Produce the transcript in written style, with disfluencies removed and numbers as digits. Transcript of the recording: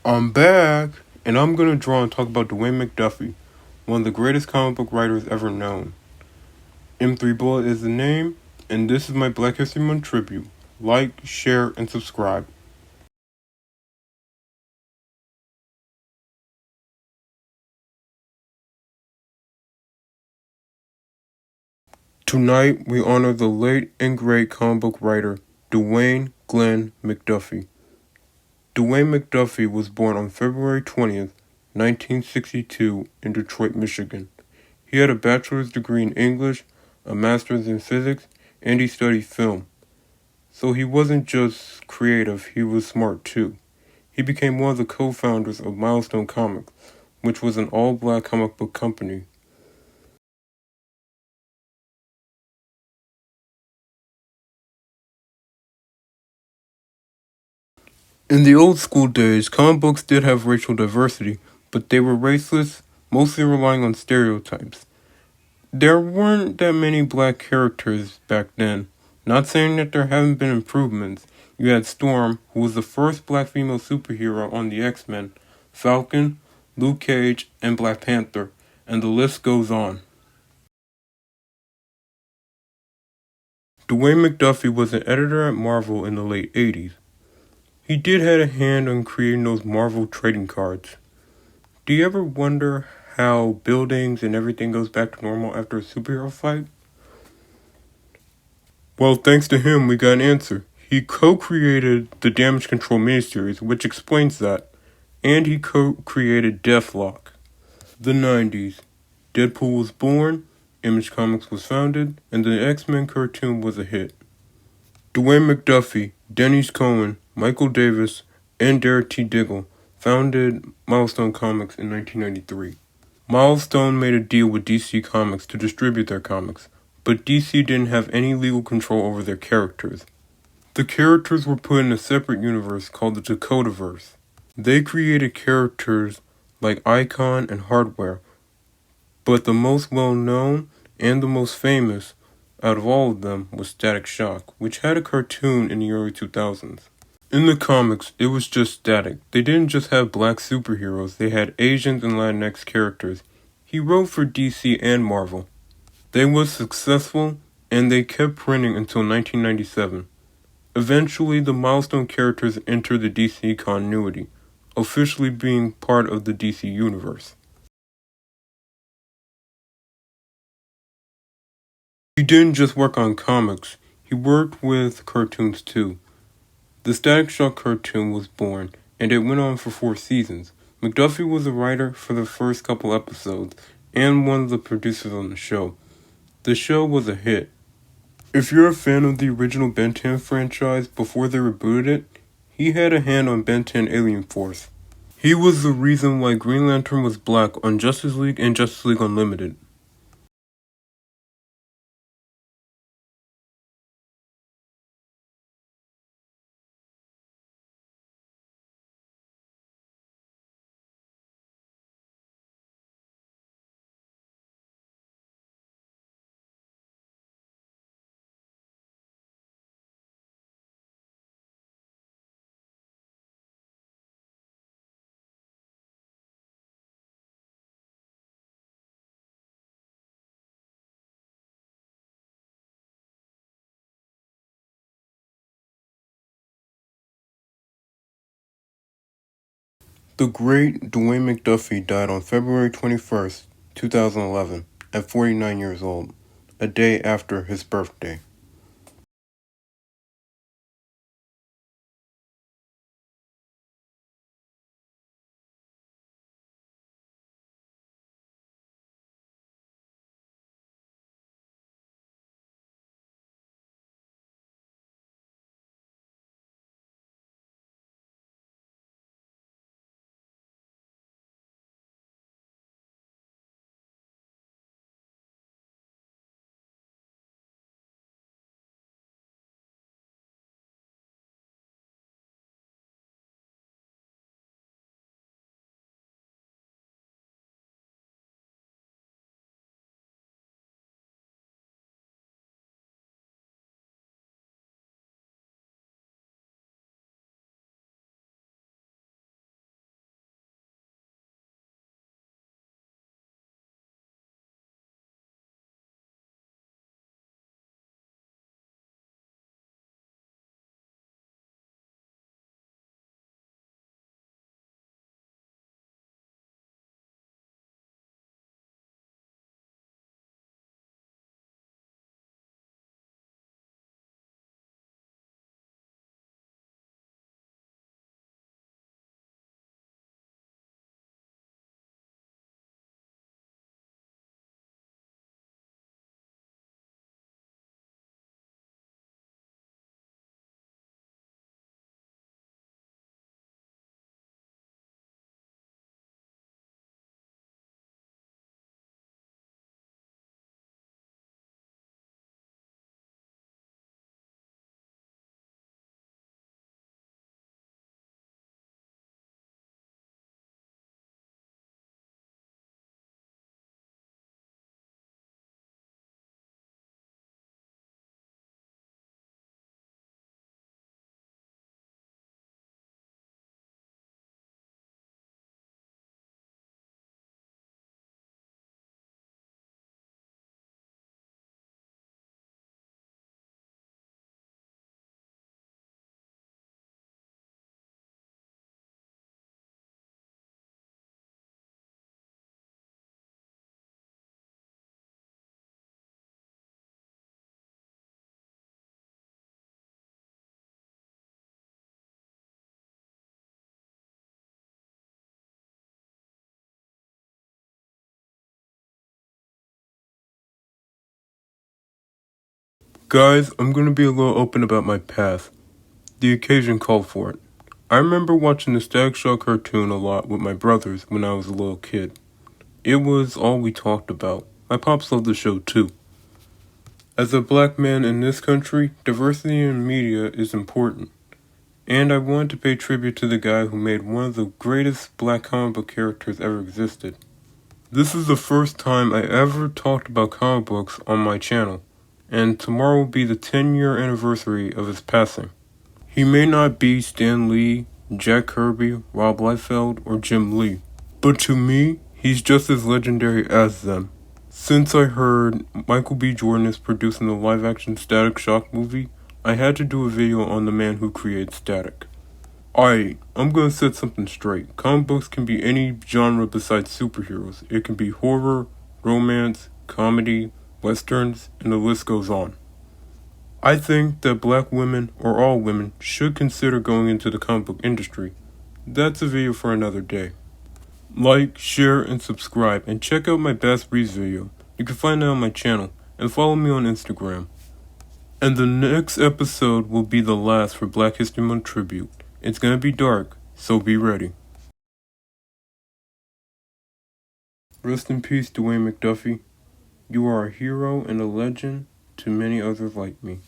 I'm back, and I'm gonna draw and talk about Dwayne McDuffie, one of the greatest comic book writers ever known. M3 Bullet is the name, and this is my Black History Month tribute. Like, share, and subscribe. Tonight, we honor the late and great comic book writer, Dwayne Gleen McDuffie. Dwayne McDuffie was born on February 20th, 1962, in Detroit, Michigan. He had a bachelor's degree in English, a master's in physics, and he studied film. So he wasn't just creative, he was smart too. He became one of the co-founders of Milestone Comics, which was an all-black comic book company. In the old school days, comic books did have racial diversity, but they were raceless, mostly relying on stereotypes. There weren't that many black characters back then. Not saying that there haven't been improvements. You had Storm, who was the first black female superhero on the X-Men, Falcon, Luke Cage, and Black Panther, and the list goes on. Dwayne McDuffie was an editor at Marvel in the late 80s. He did have a hand on creating those Marvel trading cards. Do you ever wonder how buildings and everything goes back to normal after a superhero fight? Well, thanks to him, we got an answer. He co-created the Damage Control miniseries, which explains that, and he co-created Deathlock. The 90s. Deadpool was born, Image Comics was founded, and the X-Men cartoon was a hit. Dwayne McDuffie, Dennis Cohen, Michael Davis, and Derek T. Diggle founded Milestone Comics in 1993. Milestone made a deal with DC Comics to distribute their comics, but DC didn't have any legal control over their characters. The characters were put in a separate universe called the Dakotaverse. They created characters like Icon and Hardware, but the most well-known and the most famous out of all of them was Static Shock, which had a cartoon in the early 2000s. In the comics, it was just Static. They didn't just have black superheroes, they had Asians and Latinx characters. He wrote for DC and Marvel. They was successful, and they kept printing until 1997. Eventually, the Milestone characters entered the DC continuity, officially being part of the DC universe. He didn't just work on comics, he worked with cartoons too. The Static Shock cartoon was born, and it went on for 4 seasons. McDuffie was a writer for the first couple episodes, and one of the producers on the show. The show was a hit. If you're a fan of the original Ben 10 franchise before they rebooted it, he had a hand on Ben 10 Alien Force. He was the reason why Green Lantern was black on Justice League and Justice League Unlimited. The great Dwayne McDuffie died on February 21st, 2011, at 49 years old, a day after his birthday. Guys, I'm gonna be a little open about my past. The occasion called for it. I remember watching the Static Shock cartoon a lot with my brothers when I was a little kid. It was all we talked about. My pops loved the show too. As a black man in this country, diversity in media is important. And I wanted to pay tribute to the guy who made one of the greatest black comic book characters ever existed. This is the first time I ever talked about comic books on my channel, and tomorrow will be the 10-year anniversary of his passing. He may not be Stan Lee, Jack Kirby, Rob Liefeld, or Jim Lee, but to me, he's just as legendary as them. Since I heard Michael B. Jordan is producing the live-action Static Shock movie, I had to do a video on the man who created Static. I'm gonna set something straight. Comic books can be any genre besides superheroes. It can be horror, romance, comedy, westerns, and the list goes on. I think that black women, or all women, should consider going into the comic book industry. That's a video for another day. Like, share, and subscribe, and check out my Bass Breeze video. You can find that on my channel, and follow me on Instagram. And the next episode will be the last for Black History Month tribute. It's gonna be dark, so be ready. Rest in peace, Dwayne McDuffie. You are a hero and a legend to many others like me.